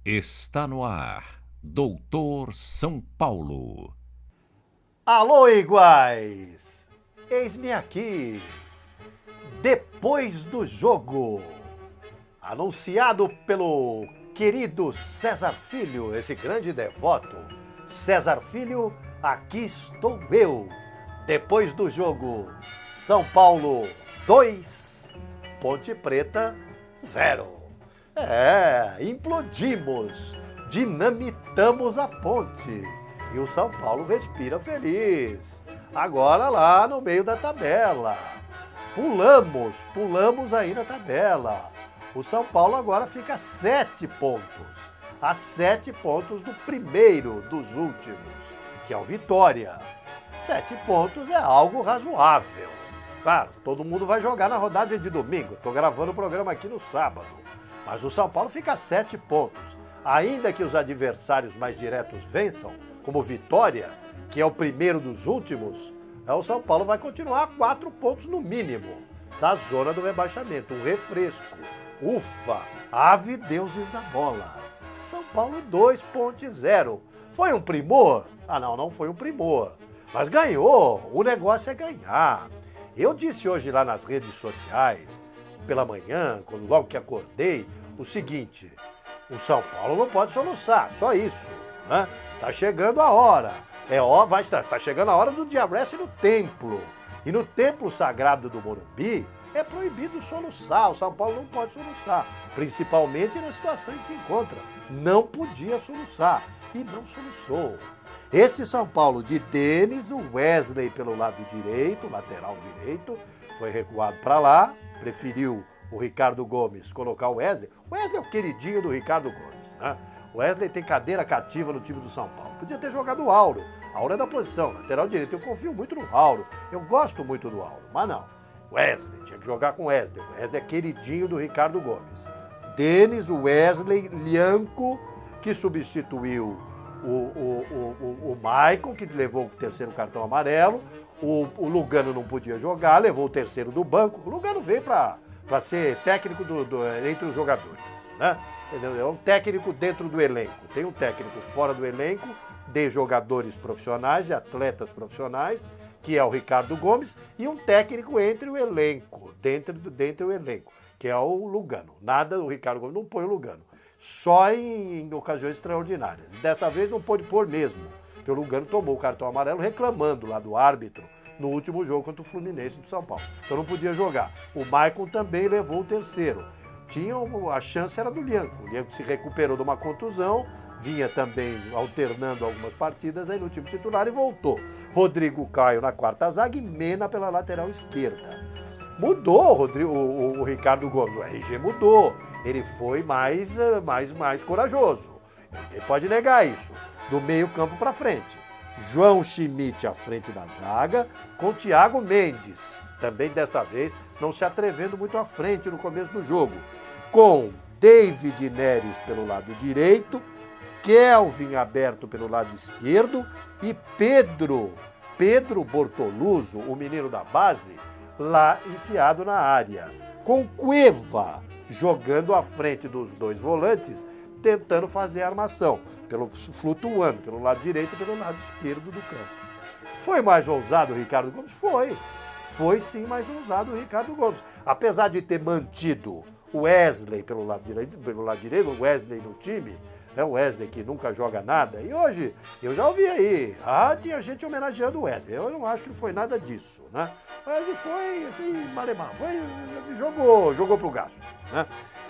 Está no ar, Doutor São Paulo. Alô, iguais! Eis-me aqui, depois do jogo, anunciado pelo querido César Filho, esse grande devoto. César Filho, aqui estou eu, depois do jogo, São Paulo 2, Ponte Preta 0. Implodimos, dinamitamos a ponte e o São Paulo respira feliz. Agora lá no meio da tabela, pulamos aí na tabela. O São Paulo agora fica a 7 pontos, a 7 pontos do primeiro dos últimos, que é o Vitória. 7 pontos é algo razoável. Claro, todo mundo vai jogar na rodada de domingo, estou gravando o programa aqui no sábado. Mas o São Paulo fica a 7 pontos. Ainda que os adversários mais diretos vençam, como Vitória, que é o primeiro dos últimos, o São Paulo vai continuar a 4 pontos no mínimo da zona do rebaixamento. Um refresco. Ufa! Ave deuses da bola. São Paulo 2, Ponte 0. Foi um primor? Não foi um primor. Mas ganhou. O negócio é ganhar. Eu disse hoje lá nas redes sociais, pela manhã, logo que acordei, o seguinte: o São Paulo não pode soluçar, só isso, né? Tá chegando a hora. Tá chegando a hora do Diabresse no templo. E no templo sagrado do Morumbi é proibido soluçar. O São Paulo não pode soluçar, principalmente na situação em que se encontra. Não podia soluçar e não soluçou. Esse São Paulo de Denis, o Wesley pelo lado direito, lateral direito, foi recuado para lá. Preferiu o Ricardo Gomes colocar o Wesley. O Wesley é o queridinho do Ricardo Gomes, né? O Wesley tem cadeira cativa no time do São Paulo. Podia ter jogado o Auro. Auro é da posição, lateral direito. Eu confio muito no Auro. Eu gosto muito do Auro, mas não. Wesley, tinha que jogar com o Wesley. O Wesley é queridinho do Ricardo Gomes. Denis, o Wesley, Lianco, que substituiu o Maicon, que levou o terceiro cartão amarelo. O Lugano não podia jogar, levou o terceiro do banco. O Lugano veio para ser técnico entre os jogadores, né? É um técnico dentro do elenco. Tem um técnico fora do elenco, de jogadores profissionais, de atletas profissionais, que é o Ricardo Gomes, e um técnico entre o elenco, dentro do elenco, que é o Lugano. Nada, o Ricardo Gomes não põe o Lugano. Só em ocasiões extraordinárias. Dessa vez não pôde pôr mesmo. O Lugano tomou o cartão amarelo reclamando lá do árbitro no último jogo contra o Fluminense do São Paulo. Então não podia jogar. O Maicon também levou o terceiro. A chance era do Lianco. O Lianco se recuperou de uma contusão, vinha também alternando algumas partidas aí no time titular e voltou. Rodrigo Caio na quarta zaga e Mena pela lateral esquerda. Mudou o Ricardo Gomes, o RG mudou. Ele foi mais corajoso. Ninguém pode negar isso. Do meio campo para frente. João Schmidt à frente da zaga, com Thiago Mendes, também desta vez não se atrevendo muito à frente no começo do jogo. Com David Neres pelo lado direito, Kelvin aberto pelo lado esquerdo e Pedro Bortoluso, o menino da base, lá enfiado na área. Com Cueva jogando à frente dos dois volantes, tentando fazer a armação, flutuando pelo lado direito e pelo lado esquerdo do campo. Foi mais ousado o Ricardo Gomes? Foi sim mais ousado o Ricardo Gomes. Apesar de ter mantido o Wesley pelo lado direito, o Wesley no time, né? O Wesley que nunca joga nada. E hoje, eu já ouvi aí, tinha gente homenageando o Wesley. Eu não acho que não foi nada disso, né? O Wesley foi, assim, malemar, jogou pro gasto, né?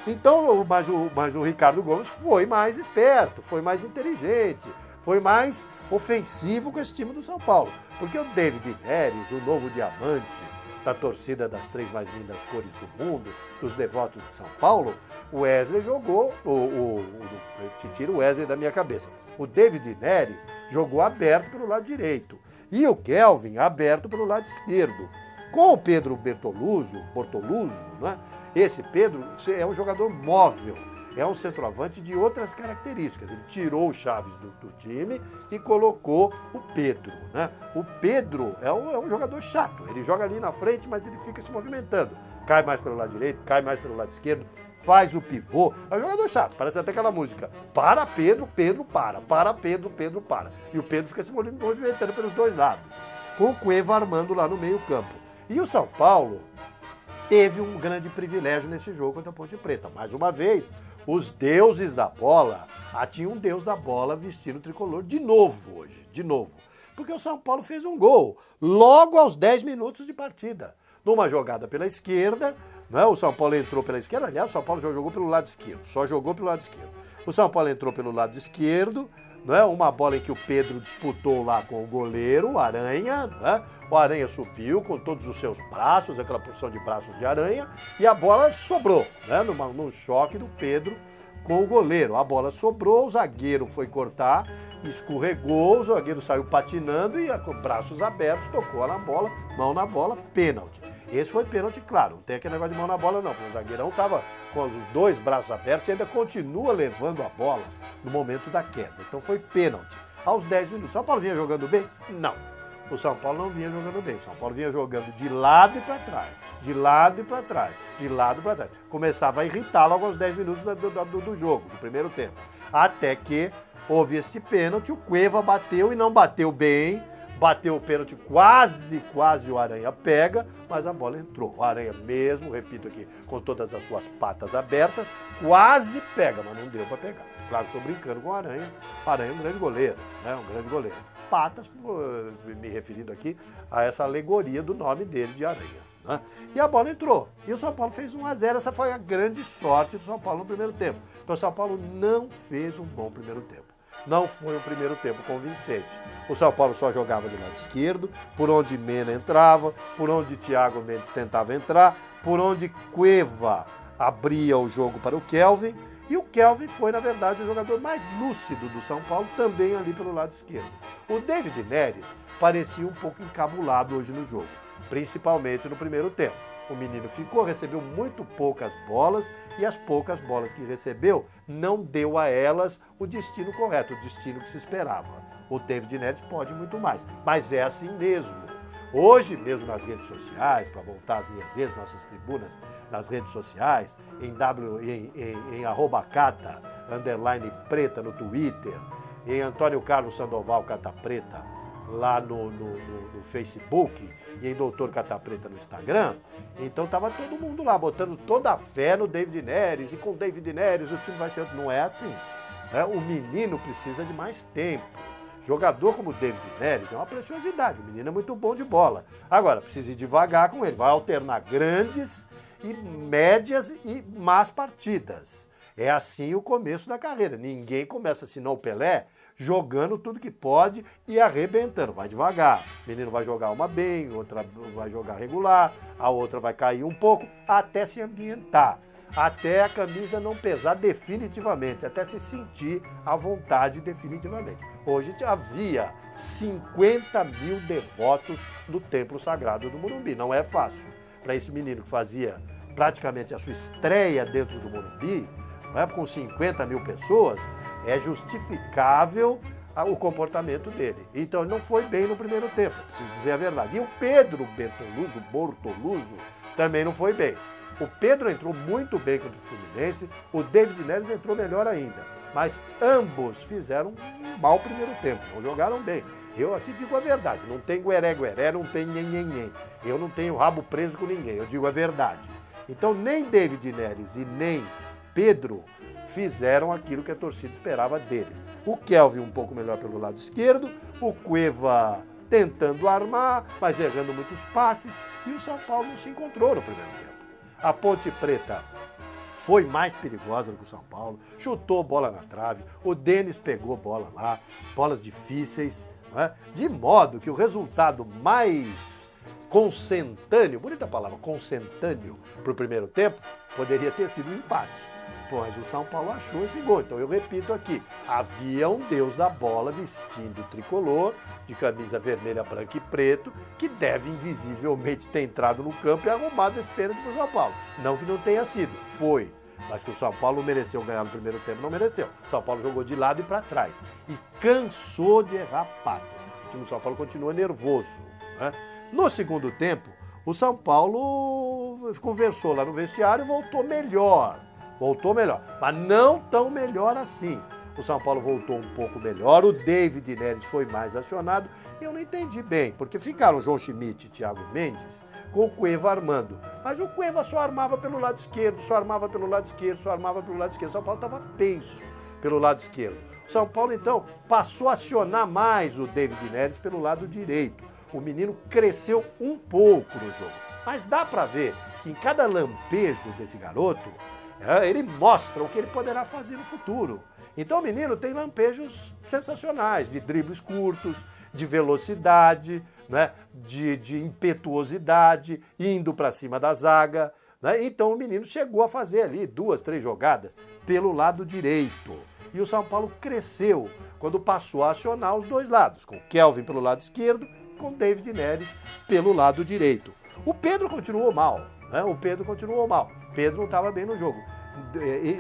Então, mas o Ricardo Gomes foi mais esperto, foi mais inteligente, foi mais ofensivo com esse time do São Paulo. Porque o David Neres, o novo diamante da torcida das 3 mais lindas cores do mundo, dos devotos de São Paulo, o Wesley jogou, tira o Wesley da minha cabeça. O David Neres jogou aberto pelo lado direito e o Kelvin aberto pelo lado esquerdo. Com o Pedro Bortoluso, né? Esse Pedro é um jogador móvel, é um centroavante de outras características. Ele tirou o Chaves do time e colocou o Pedro, né? O Pedro é um jogador chato. Ele joga ali na frente, mas ele fica se movimentando. Cai mais pelo lado direito, cai mais pelo lado esquerdo, faz o pivô. É um jogador chato, parece até aquela música. Para Pedro, Pedro para. Para Pedro, Pedro para. E o Pedro fica se movimentando pelos dois lados, com o Cueva armando lá no meio campo. E o São Paulo teve um grande privilégio nesse jogo contra a Ponte Preta. Mais uma vez, os deuses da bola. Tinha um deus da bola vestindo o tricolor de novo hoje, de novo. Porque o São Paulo fez um gol logo aos 10 minutos de partida. Numa jogada pela esquerda, não é? O São Paulo entrou pela esquerda, aliás, o São Paulo já jogou pelo lado esquerdo, só jogou pelo lado esquerdo. O São Paulo entrou pelo lado esquerdo, não é? Uma bola em que o Pedro disputou lá com o goleiro, o Aranha, né? O Aranha subiu com todos os seus braços, aquela porção de braços de aranha, e a bola sobrou, né? Num choque do Pedro com o goleiro. A bola sobrou, o zagueiro foi cortar, escorregou, o zagueiro saiu patinando e com braços abertos tocou na bola, mão na bola, pênalti. Esse foi pênalti, claro, não tem aquele negócio de mão na bola não, porque o zagueirão estava com os dois braços abertos e ainda continua levando a bola no momento da queda. Então foi pênalti. Aos 10 minutos. São Paulo vinha jogando bem? Não. O São Paulo não vinha jogando bem. O São Paulo vinha jogando de lado e para trás, de lado e para trás, de lado e para trás. Começava a irritar logo aos 10 minutos do jogo, do primeiro tempo. Até que houve esse pênalti, o Cueva bateu e não bateu bem. Bateu o pênalti, quase o Aranha pega, mas a bola entrou. O Aranha mesmo, repito aqui, com todas as suas patas abertas, quase pega, mas não deu para pegar. Claro que estou brincando com o Aranha. O Aranha é um grande goleiro, né? Um grande goleiro. Patas, me referindo aqui a essa alegoria do nome dele de Aranha, né? E a bola entrou. E o São Paulo fez 1-0. Essa foi a grande sorte do São Paulo no primeiro tempo. Porque o São Paulo não fez um bom primeiro tempo. Não foi um primeiro tempo convincente. O São Paulo só jogava do lado esquerdo, por onde Mena entrava, por onde Thiago Mendes tentava entrar, por onde Cueva abria o jogo para o Kelvin. E o Kelvin foi, na verdade, o jogador mais lúcido do São Paulo, também ali pelo lado esquerdo. O David Neres parecia um pouco encabulado hoje no jogo, principalmente no primeiro tempo. O menino recebeu muito poucas bolas e as poucas bolas que recebeu não deu a elas o destino correto, o destino que se esperava. O David Neres pode muito mais, mas é assim mesmo. Hoje, mesmo nas redes sociais, para voltar às minhas redes, nossas tribunas nas redes sociais, em @cata, _preta no Twitter, em Antônio Carlos Sandoval Cata Preta, lá no Facebook, e em Doutor Cata Preta no Instagram. Então estava todo mundo lá, botando toda a fé no David Neres, e com o David Neres o time vai ser... Não é assim, né? O menino precisa de mais tempo. Jogador como o David Neres é uma preciosidade, o menino é muito bom de bola. Agora, precisa ir devagar com ele, vai alternar grandes e médias e más partidas. É assim o começo da carreira. Ninguém começa, senão o Pelé, jogando tudo que pode e arrebentando. Vai devagar. O menino vai jogar uma bem, outra vai jogar regular, a outra vai cair um pouco, até se ambientar. Até a camisa não pesar definitivamente, até se sentir à vontade definitivamente. Hoje havia 50 mil devotos no Templo Sagrado do Morumbi. Não é fácil. Para esse menino que fazia praticamente a sua estreia dentro do Morumbi, com 50 mil pessoas, é justificável o comportamento dele. Então ele não foi bem no primeiro tempo, preciso dizer a verdade. E o Pedro Bortoluso também não foi bem. O Pedro entrou muito bem contra o Fluminense, o David Neres entrou melhor ainda. Mas ambos fizeram um mau primeiro tempo, não jogaram bem. Eu aqui digo a verdade, não tem gueré, não tem nhenhenhen. Eu não tenho rabo preso com ninguém, eu digo a verdade. Então nem David Neres e nem Pedro fizeram aquilo que a torcida esperava deles. O Kelvin um pouco melhor pelo lado esquerdo, o Cueva tentando armar, mas errando muitos passes, e o São Paulo não se encontrou no primeiro tempo. A Ponte Preta foi mais perigosa do que o São Paulo, chutou bola na trave, o Denis pegou bola lá, bolas difíceis, né? De modo que o resultado mais consentâneo, bonita palavra, consentâneo para o primeiro tempo, poderia ter sido um empate. Mas o São Paulo achou esse gol. Então eu repito aqui, havia um deus da bola vestindo o tricolor, de camisa vermelha, branca e preto, que deve invisivelmente ter entrado no campo e arrumado esse pênalti para o São Paulo. Não que não tenha sido, foi. Mas que o São Paulo mereceu ganhar no primeiro tempo, não mereceu. O São Paulo jogou de lado e para trás. E cansou de errar passes. O time do São Paulo continua nervoso, né? No segundo tempo, o São Paulo conversou lá no vestiário e voltou melhor. Mas não tão melhor assim. O São Paulo voltou um pouco melhor, o David Neres foi mais acionado e eu não entendi bem, porque ficaram João Schmidt e Thiago Mendes com o Cueva armando. Mas o Cueva só armava pelo lado esquerdo, O São Paulo estava penso pelo lado esquerdo. O São Paulo, então, passou a acionar mais o David Neres pelo lado direito. O menino cresceu um pouco no jogo. Mas dá para ver que em cada lampejo desse garoto, ele mostra o que ele poderá fazer no futuro. Então o menino tem lampejos sensacionais, de dribles curtos, de velocidade, né, de impetuosidade, indo para cima da zaga, né? Então o menino chegou a fazer ali 2, 3 jogadas pelo lado direito. E o São Paulo cresceu quando passou a acionar os dois lados, com o Kelvin pelo lado esquerdo, com o David Neres pelo lado direito. O Pedro continuou mal, né? Pedro não estava bem no jogo.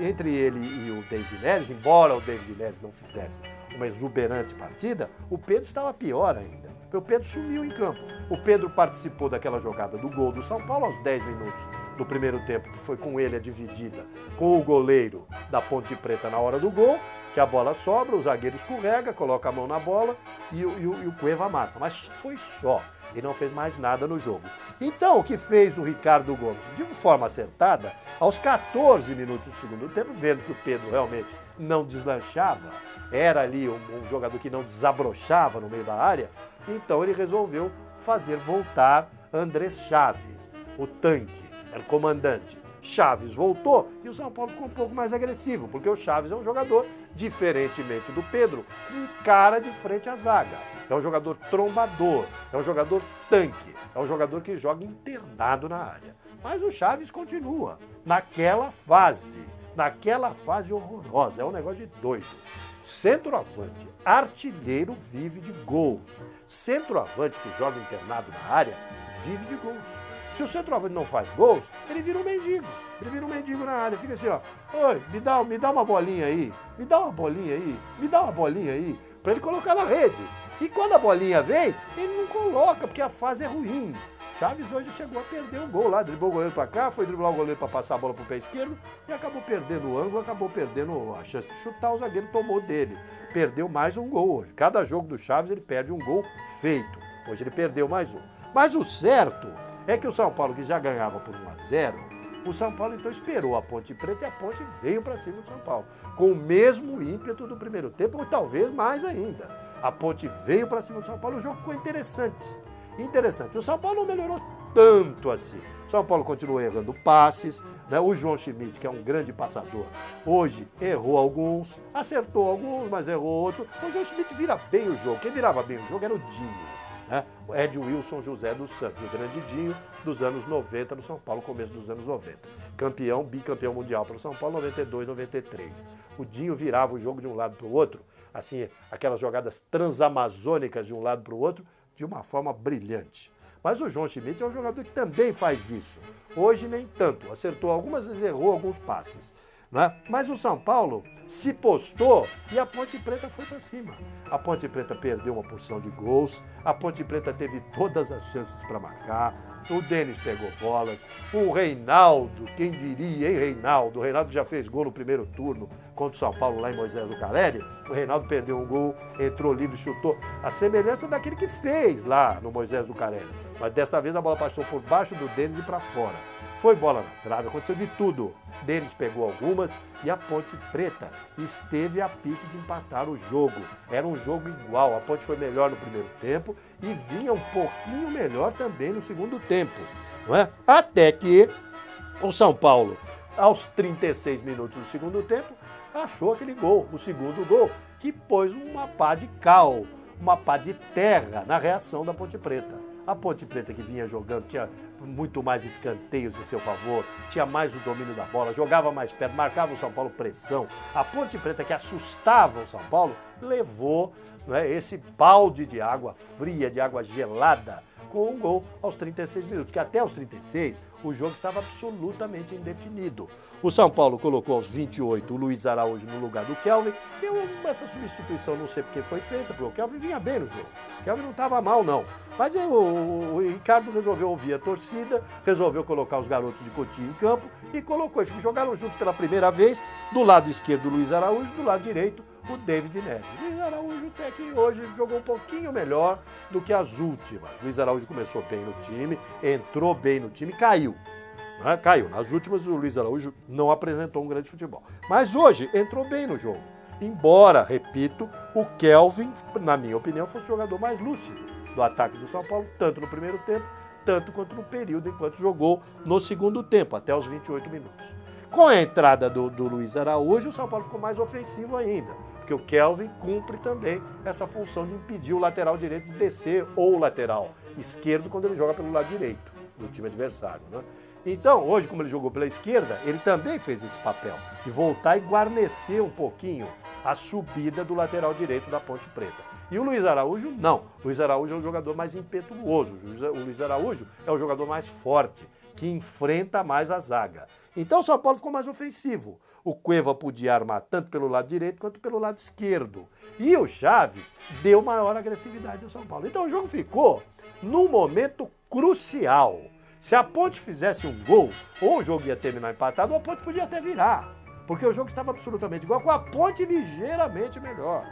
Entre ele e o David Neres, embora o David Neres não fizesse uma exuberante partida, o Pedro estava pior ainda. O Pedro sumiu em campo. O Pedro participou daquela jogada do gol do São Paulo aos 10 minutos do primeiro tempo, que foi com ele a dividida com o goleiro da Ponte Preta na hora do gol, que a bola sobra, o zagueiro escorrega, coloca a mão na bola e o Cueva marca. Mas foi só. Ele não fez mais nada no jogo. Então, o que fez o Ricardo Gomes? De uma forma acertada, aos 14 minutos do segundo tempo, vendo que o Pedro realmente não deslanchava, era ali um jogador que não desabrochava no meio da área, então ele resolveu fazer voltar Andrés Chaves, o tanque, era o comandante. Chaves voltou e o São Paulo ficou um pouco mais agressivo, porque o Chaves é um jogador, diferentemente do Pedro, que encara de frente à zaga. É um jogador trombador, é um jogador tanque, é um jogador que joga internado na área. Mas o Chaves continua naquela fase horrorosa, é um negócio de doido. Centroavante, artilheiro, vive de gols. Centroavante que joga internado na área, vive de gols. Se o centroavante não faz gols, ele vira um mendigo. Ele vira um mendigo na área, fica assim, ó. Oi, me dá uma bolinha aí, para ele colocar na rede. E quando a bolinha vem, ele não coloca, porque a fase é ruim. Chaves hoje chegou a perder um gol lá, driblou o goleiro para cá, foi driblar o goleiro para passar a bola para o pé esquerdo e acabou perdendo o ângulo, acabou perdendo a chance de chutar, o zagueiro tomou dele. Perdeu mais um gol hoje. Cada jogo do Chaves ele perde um gol feito. Hoje ele perdeu mais um. Mas o certo é que o São Paulo, que já ganhava por 1-0, o São Paulo então esperou a Ponte Preta e a Ponte veio para cima do São Paulo. Com o mesmo ímpeto do primeiro tempo, ou talvez mais ainda. A Ponte veio para cima do São Paulo, o jogo ficou interessante. O São Paulo não melhorou tanto assim. O São Paulo continuou errando passes, né? O João Schmidt, que é um grande passador, hoje errou alguns, acertou alguns, mas errou outros. O João Schmidt vira bem o jogo. Quem virava bem o jogo era o Dinho. Né? O Edwilson José dos Santos, o grande Dinho dos anos 90 no São Paulo, começo dos anos 90. Bicampeão mundial para o São Paulo, 92, 93. O Dinho virava o jogo de um lado para o outro, assim, aquelas jogadas transamazônicas de um lado para o outro, de uma forma brilhante. Mas o João Schmidt é um jogador que também faz isso. Hoje nem tanto, acertou algumas vezes, errou alguns passes. Né? Mas o São Paulo se postou e a Ponte Preta foi para cima. A Ponte Preta perdeu uma porção de gols, a Ponte Preta teve todas as chances para marcar, o Denis pegou bolas, o Reinaldo, quem diria, hein, Reinaldo? O Reinaldo já fez gol no primeiro turno contra o São Paulo lá em Moisés do Caleri. O Reinaldo perdeu um gol, entrou livre, chutou. A semelhança daquele que fez lá no Moisés do Caleri. Mas dessa vez a bola passou por baixo do Denis e para fora. Foi bola na trave, aconteceu de tudo. Denis pegou algumas e a Ponte Preta esteve a pique de empatar o jogo. Era um jogo igual, a Ponte foi melhor no primeiro tempo e vinha um pouquinho melhor também no segundo tempo. Não é? Até que o São Paulo, aos 36 minutos do segundo tempo, achou aquele gol, o segundo gol, que pôs uma pá de cal, uma pá de terra na reação da Ponte Preta. A Ponte Preta que vinha jogando tinha muito mais escanteios em seu favor, tinha mais o domínio da bola, jogava mais perto, marcava o São Paulo pressão. A Ponte Preta que assustava o São Paulo levou, né, esse balde de água fria, de água gelada, marcou um gol aos 36 minutos, porque até os 36 o jogo estava absolutamente indefinido. O São Paulo colocou aos 28 o Luiz Araújo no lugar do Kelvin. Essa substituição não sei porque foi feita, porque o Kelvin vinha bem no jogo. O Kelvin não estava mal, não. Mas o Ricardo resolveu ouvir a torcida, resolveu colocar os garotos de Cotia em campo e colocou. E jogaram juntos pela primeira vez, do lado esquerdo o Luiz Araújo, do lado direito o David Neres. Luiz Araújo até que hoje jogou um pouquinho melhor do que as últimas. Luiz Araújo começou bem no time, entrou bem no time, caiu. Né? Caiu. Nas últimas o Luiz Araújo não apresentou um grande futebol. Mas hoje entrou bem no jogo. Embora, repito, o Kelvin, na minha opinião, fosse o jogador mais lúcido do ataque do São Paulo, tanto no primeiro tempo, tanto quanto no período enquanto jogou no segundo tempo, até os 28 minutos. Com a entrada do Luiz Araújo, o São Paulo ficou mais ofensivo ainda, porque o Kelvin cumpre também essa função de impedir o lateral direito de descer ou o lateral esquerdo quando ele joga pelo lado direito do time adversário, né? Então, hoje, como ele jogou pela esquerda, ele também fez esse papel, de voltar e guarnecer um pouquinho a subida do lateral direito da Ponte Preta. E o Luiz Araújo, não. O Luiz Araújo é um jogador mais impetuoso, o Luiz Araújo é um jogador mais forte, que enfrenta mais a zaga. Então o São Paulo ficou mais ofensivo. O Cueva podia armar tanto pelo lado direito quanto pelo lado esquerdo. E o Chaves deu maior agressividade ao São Paulo. Então o jogo ficou num momento crucial. Se a Ponte fizesse um gol, ou o jogo ia terminar empatado, ou a Ponte podia até virar. Porque o jogo estava absolutamente igual, com a Ponte ligeiramente melhor.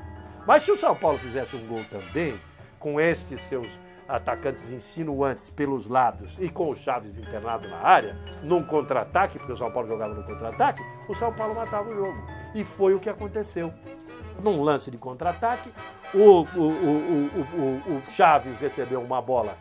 Mas se o São Paulo fizesse um gol também, com estes seus atacantes insinuantes pelos lados e com o Chaves internado na área, num contra-ataque, porque o São Paulo jogava no contra-ataque, o São Paulo matava o jogo. E foi o que aconteceu. Num lance de contra-ataque, o Chaves recebeu uma bola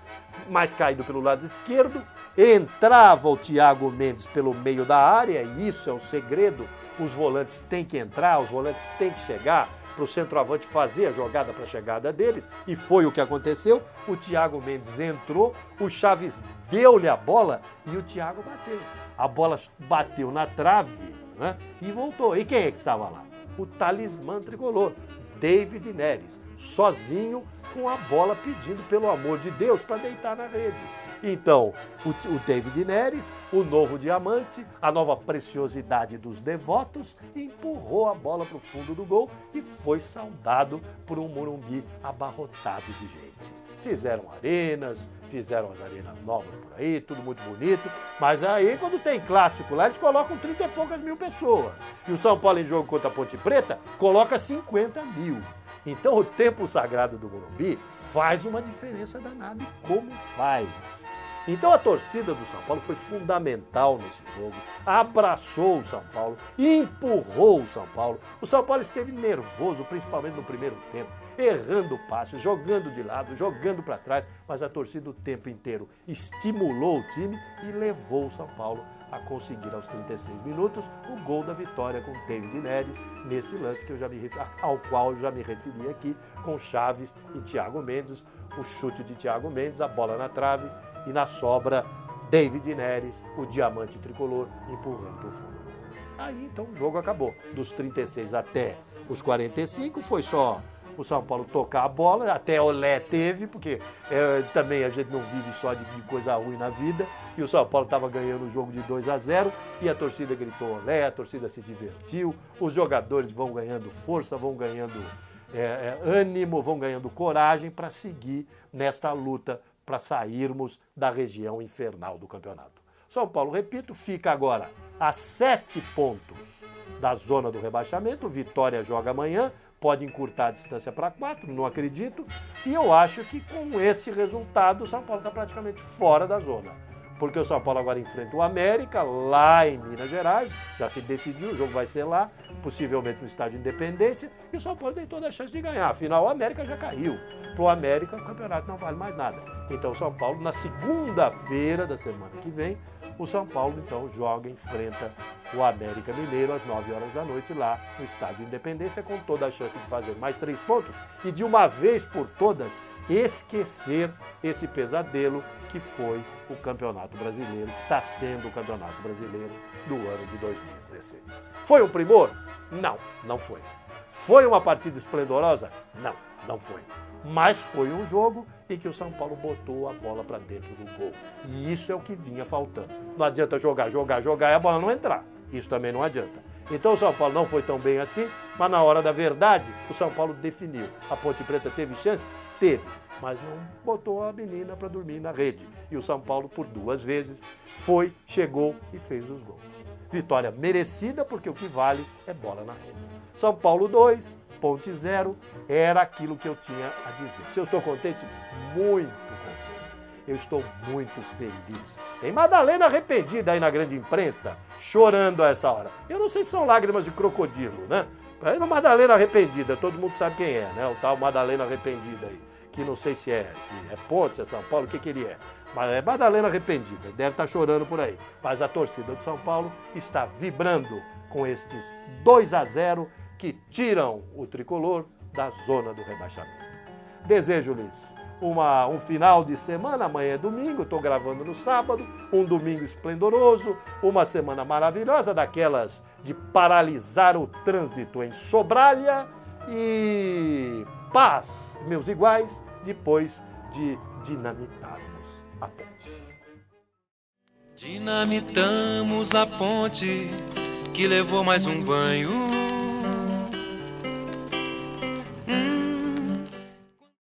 mais caído pelo lado esquerdo, entrava o Thiago Mendes pelo meio da área, e isso é o segredo, os volantes têm que entrar, os volantes têm que chegar, para o centroavante fazer a jogada para a chegada deles, e foi o que aconteceu. O Thiago Mendes entrou, o Chaves deu-lhe a bola e o Thiago bateu. A bola bateu na trave, né, e voltou. E quem é que estava lá? O talismã tricolor, David Neres, sozinho com a bola pedindo, pelo amor de Deus, para deitar na rede. Então, o David Neres, o novo diamante, a nova preciosidade dos devotos, empurrou a bola para o fundo do gol e foi saudado por um Morumbi abarrotado de gente. Fizeram arenas, fizeram as arenas novas por aí, tudo muito bonito, mas aí quando tem clássico lá, eles colocam 30 e poucas mil pessoas. E o São Paulo em jogo contra a Ponte Preta coloca 50 mil. Então o templo sagrado do Morumbi faz uma diferença danada. E como faz? Então a torcida do São Paulo foi fundamental nesse jogo, abraçou o São Paulo, empurrou o São Paulo. O São Paulo esteve nervoso, principalmente no primeiro tempo, errando passes, jogando de lado, jogando para trás, mas a torcida o tempo inteiro estimulou o time e levou o São Paulo a conseguir aos 36 minutos o gol da vitória com David Neres, neste lance que ao qual eu já me referi aqui, com Chaves e Thiago Mendes, o chute de Thiago Mendes, a bola na trave e na sobra David Neres, o diamante tricolor, empurrando para o fundo. Aí então o jogo acabou. Dos 36 até os 45 foi só o São Paulo tocar a bola, até olé teve, porque também a gente não vive só de coisa ruim na vida, e o São Paulo estava ganhando o jogo de 2-0, e a torcida gritou olé, a torcida se divertiu, os jogadores vão ganhando força, vão ganhando ânimo, vão ganhando coragem para seguir nesta luta para sairmos da região infernal do campeonato. São Paulo, repito, fica agora a 7 pontos da zona do rebaixamento. Vitória joga amanhã, pode encurtar a distância para 4, não acredito. E eu acho que com esse resultado o São Paulo está praticamente fora da zona. Porque o São Paulo agora enfrenta o América, lá em Minas Gerais, já se decidiu, o jogo vai ser lá, possivelmente no Estádio Independência, e o São Paulo tem toda a chance de ganhar. Afinal, o América já caiu. Para o América, o campeonato não vale mais nada. Então, o São Paulo, na segunda-feira da semana que vem, o São Paulo, então, enfrenta o América Mineiro às 9 horas da noite lá no Estádio Independência, com toda a chance de fazer mais 3 pontos e, de uma vez por todas, esquecer esse pesadelo que foi o Campeonato Brasileiro, que está sendo o Campeonato Brasileiro do ano de 2016. Foi um primor? Não, não foi. Foi uma partida esplendorosa? Não, não foi. mas foi um jogo em que o São Paulo botou a bola para dentro do gol. E isso é o que vinha faltando. Não adianta jogar e a bola não entrar. Isso também não adianta. Então o São Paulo não foi tão bem assim, mas na hora da verdade, o São Paulo definiu. A Ponte Preta teve chance? Teve, mas não botou a menina para dormir na rede. E o São Paulo, por 2 vezes, foi, chegou e fez os gols. Vitória merecida, porque o que vale é bola na rede. São Paulo 2, Ponte 0, era aquilo que eu tinha a dizer. Se eu estou contente? Muito contente. Eu estou muito feliz. Tem Madalena arrependida aí na grande imprensa, chorando a essa hora. Eu não sei se são lágrimas de crocodilo, né? É uma Madalena arrependida, todo mundo sabe quem é, né? O tal Madalena arrependida aí, que não sei se é Ponte, se é São Paulo, o que ele é. Mas é Madalena arrependida, deve estar chorando por aí. Mas a torcida do São Paulo está vibrando com estes 2-0 que tiram o tricolor da zona do rebaixamento. Desejo-lhes um final de semana, amanhã é domingo, estou gravando no sábado, um domingo esplendoroso, uma semana maravilhosa, daquelas de paralisar o trânsito em Sobralha e paz, meus iguais, depois de dinamitarmos a ponte. Dinamitamos a ponte que levou mais um banho.